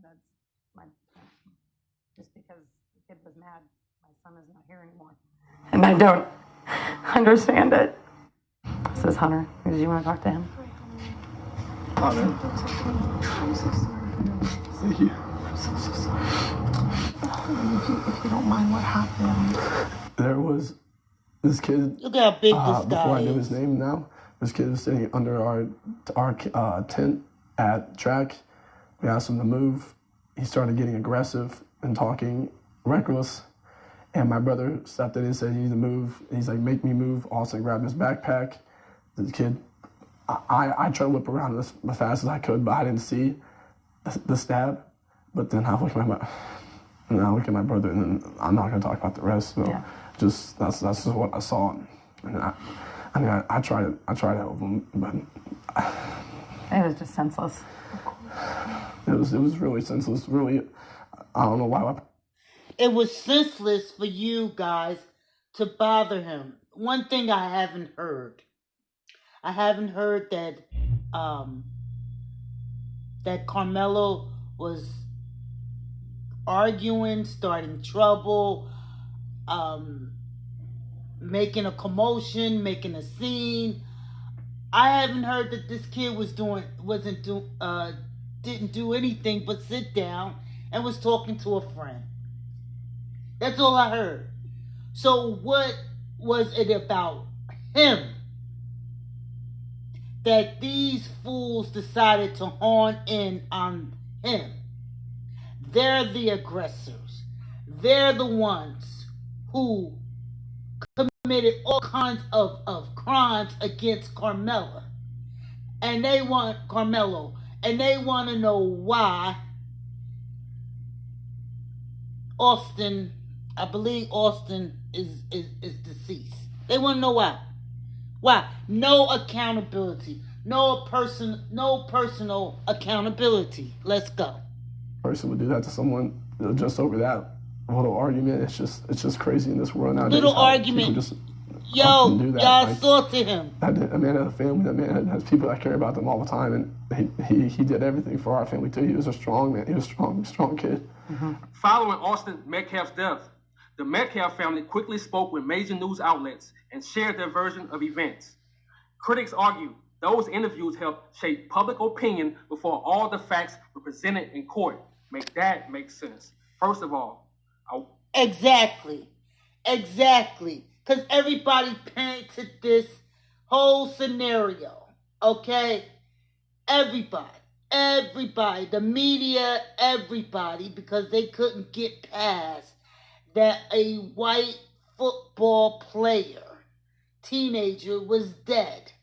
that's my, just because the kid was mad, my son is not here anymore. And I don't understand it. This is Hunter. Did you want to talk to him? Hunter. I'm so sorry. See you. I'm so sorry. If you don't mind, what happened? There was this kid. Look how big this guy before I knew his is. name now, this kid was sitting under our tent at track. We asked him to move. He started getting aggressive and talking reckless. And my brother stepped in and said, "You need to move." He's like, "Make me move." Austin grabbed his backpack. The kid, I tried to whip around as fast as I could, but I didn't see the stab. But then I look at my brother, and then I'm not gonna talk about the rest. So Yeah. just that's just what I saw. And I tried to help him, but It was just senseless. it was really senseless. Really, I don't know why. It was senseless for you guys to bother him. One thing I haven't heard that that Carmelo was arguing, starting trouble, making a commotion, making a scene. I haven't heard that this kid didn't do anything but sit down and was talking to a friend. That's all I heard. So what was it about him that these fools decided to horn in on him? They're the aggressors. They're the ones who committed all kinds of crimes against Carmelo. And they want to know why Austin, I believe Austin is deceased. They want to know why. Why? No accountability. No personal accountability. Let's go. Person would do that to someone just over that little argument. It's just crazy in this world nowadays. Little argument. Yo, do that. y'all assaulted him. A man had a family. That man has people that care about them all the time, and he did everything for our family too. He was a strong man. He was a strong kid. Mm-hmm. Following Austin Metcalf's death, the Metcalf family quickly spoke with major news outlets and shared their version of events. Critics argue those interviews helped shape public opinion before all the facts were presented in court. Make that make sense. First of all, Exactly. Because everybody painted this whole scenario, okay? Everybody, the media, everybody, because they couldn't get past that a white football player, teenager, was dead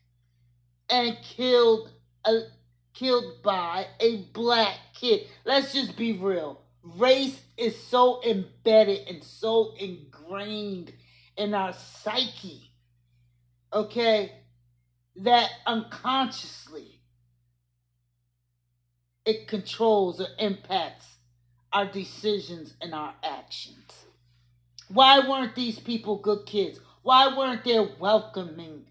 and killed by a black kid. Let's just be real. Race is so embedded and so ingrained in our psyche, okay, that unconsciously it controls or impacts our decisions and our actions. Why weren't these people good kids? Why weren't they welcoming?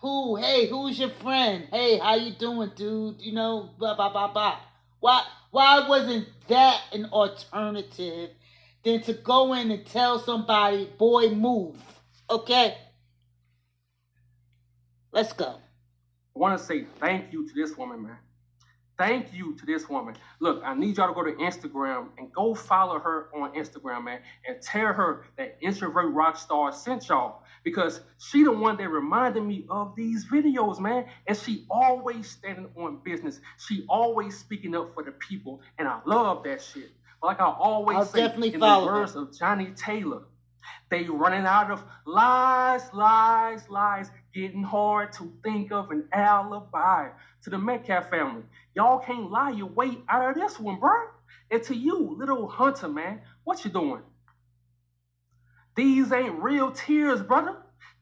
Who's your friend? Hey, how you doing, dude? You know, blah, blah, blah, blah. Why wasn't that an alternative than to go in and tell somebody, boy, move? Okay? Let's go. I want to say thank you to this woman, man. Thank you to this woman. Look, I need y'all to go to Instagram and go follow her on Instagram, man, and tell her that Introvert Rockstar sent y'all, because she the one that reminded me of these videos, man, and she always standing on business. She always speaking up for the people, and I love that shit. But like I always say, in the words of Johnny Taylor, they running out of lies, getting hard to think of an alibi. To the Metcalf family, y'all can't lie your way out of this one, bro. And to you, little Hunter, man, what you doing? These ain't real tears, brother.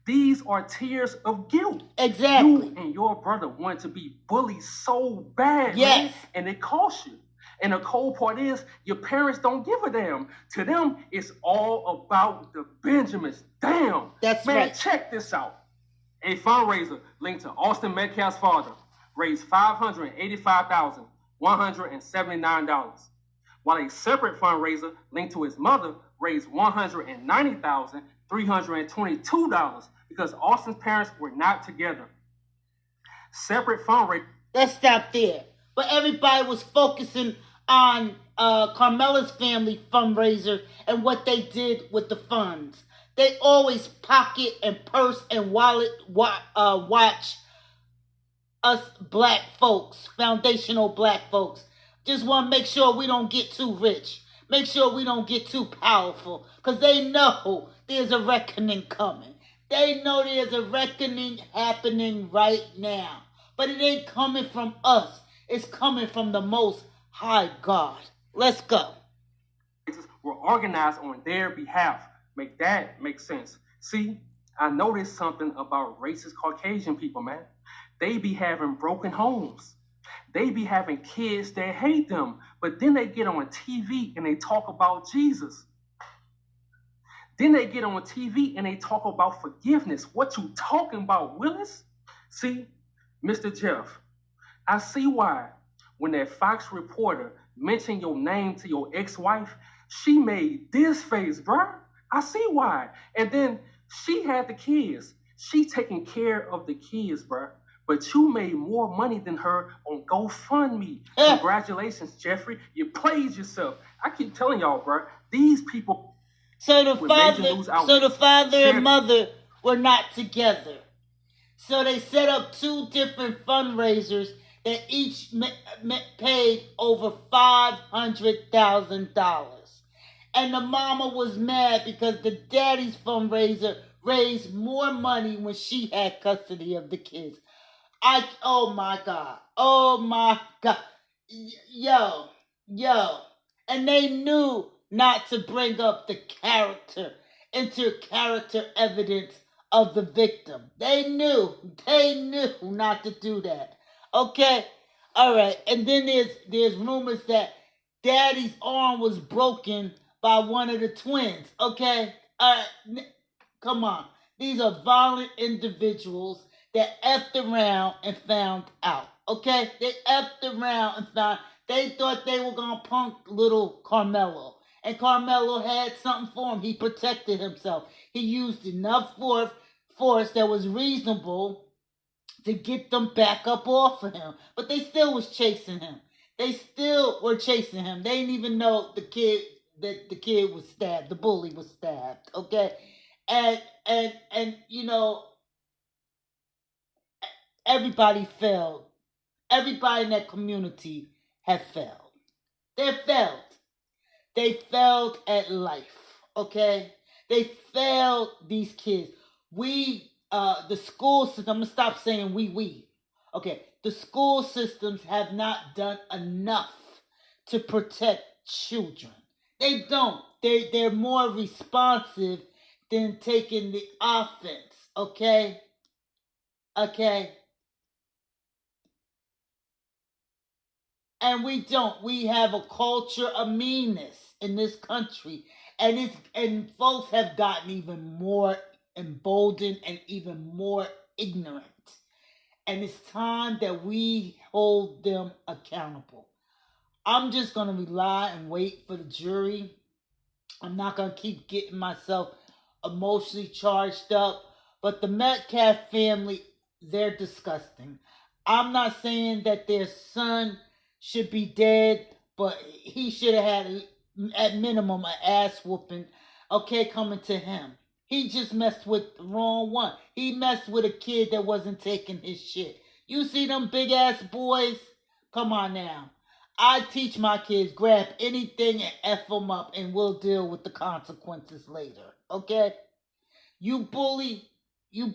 These are tears of guilt. Exactly. You and your brother want to be bullied so bad, yes, man, and it costs you. And the cold part is, your parents don't give a damn. To them, it's all about the Benjamins. Damn. That's man, right. Check this out. A fundraiser linked to Austin Metcalf's father raised $585,100 $179, while a separate fundraiser linked to his mother raised $190,322 because Austin's parents were not together. Separate fundraiser. Let's stop there. But everybody was focusing on Carmela's family fundraiser and what they did with the funds. They always pocket and purse and wallet watch us black folks, foundational black folks. Just want to make sure we don't get too rich. Make sure we don't get too powerful. Because they know there's a reckoning coming. They know there's a reckoning happening right now. But it ain't coming from us. It's coming from the Most High God. Let's go. Were organized on their behalf. Make that make sense. See, I noticed something about racist Caucasian people, man. They be having broken homes. They be having kids that hate them. But then they get on TV and they talk about Jesus. Then they get on TV and they talk about forgiveness. What you talking about, Willis? See, Mr. Jeff, I see why when that Fox reporter mentioned your name to your ex-wife, she made this face, bruh. I see why. And then she had the kids. She taking care of the kids, bruh. But you made more money than her on GoFundMe. Congratulations, Jeffrey. You played yourself. I keep telling y'all, bruh, these people. So the father and mother were not together. So they set up two different fundraisers that each paid over $500,000. And the mama was mad because the daddy's fundraiser raised more money when she had custody of the kids. Oh my God. Yo. And they knew not to bring up the character evidence of the victim. They knew not to do that. Okay? All right. And then there's rumors that daddy's arm was broken by one of the twins. Okay? All right. Come on. These are violent individuals that effed around and found out. Okay? They effed around and found. They thought they were going to punk little Carmelo. And Carmelo had something for him. He protected himself. He used enough force that was reasonable to get them back up off of him. But they still was chasing him. They still were chasing him. They didn't even know the kid was stabbed. The bully was stabbed. Okay? And you know, everybody failed. Everybody in that community had failed. They failed. They failed at life, okay? They failed these kids. The school system, I'm going to stop saying we. Okay, the school systems have not done enough to protect children. They don't. They're more responsive than taking the offense, okay? Okay? And we don't. We have a culture of meanness in this country. And folks have gotten even more emboldened and even more ignorant. And it's time that we hold them accountable. I'm just going to rely and wait for the jury. I'm not going to keep getting myself emotionally charged up. But the Metcalf family, they're disgusting. I'm not saying that their son should be dead, but he should have had, at minimum, an ass whooping, okay, coming to him. He just messed with the wrong one. He messed with a kid that wasn't taking his shit. You see them big ass boys? Come on now. I teach my kids, grab anything and F them up, and we'll deal with the consequences later, okay? You bully, you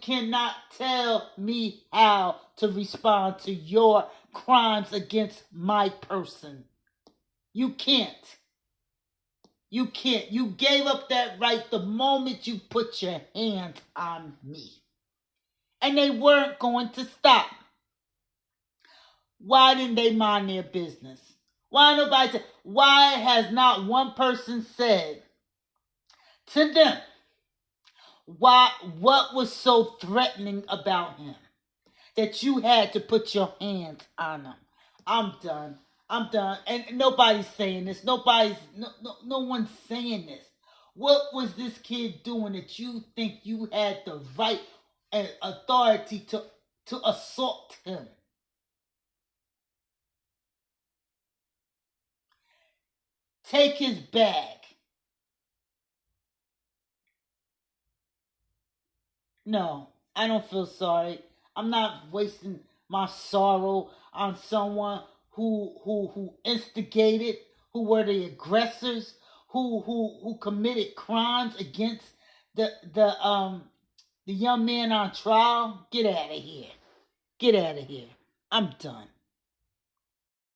cannot tell me how to respond to your crimes against my person. You can't. You can't. You gave up that right the moment you put your hands on me. And they weren't going to stop. Why didn't they mind their business? Why has not one person said to them what was so threatening about him that you had to put your hands on him? I'm done. I'm done. And nobody's saying this. No one's saying this. What was this kid doing that you think you had the right and authority to assault him? Take his bag. No, I don't feel sorry. I'm not wasting my sorrow on someone who instigated, who were the aggressors, who committed crimes against the young man on trial. Get out of here. Get out of here. I'm done.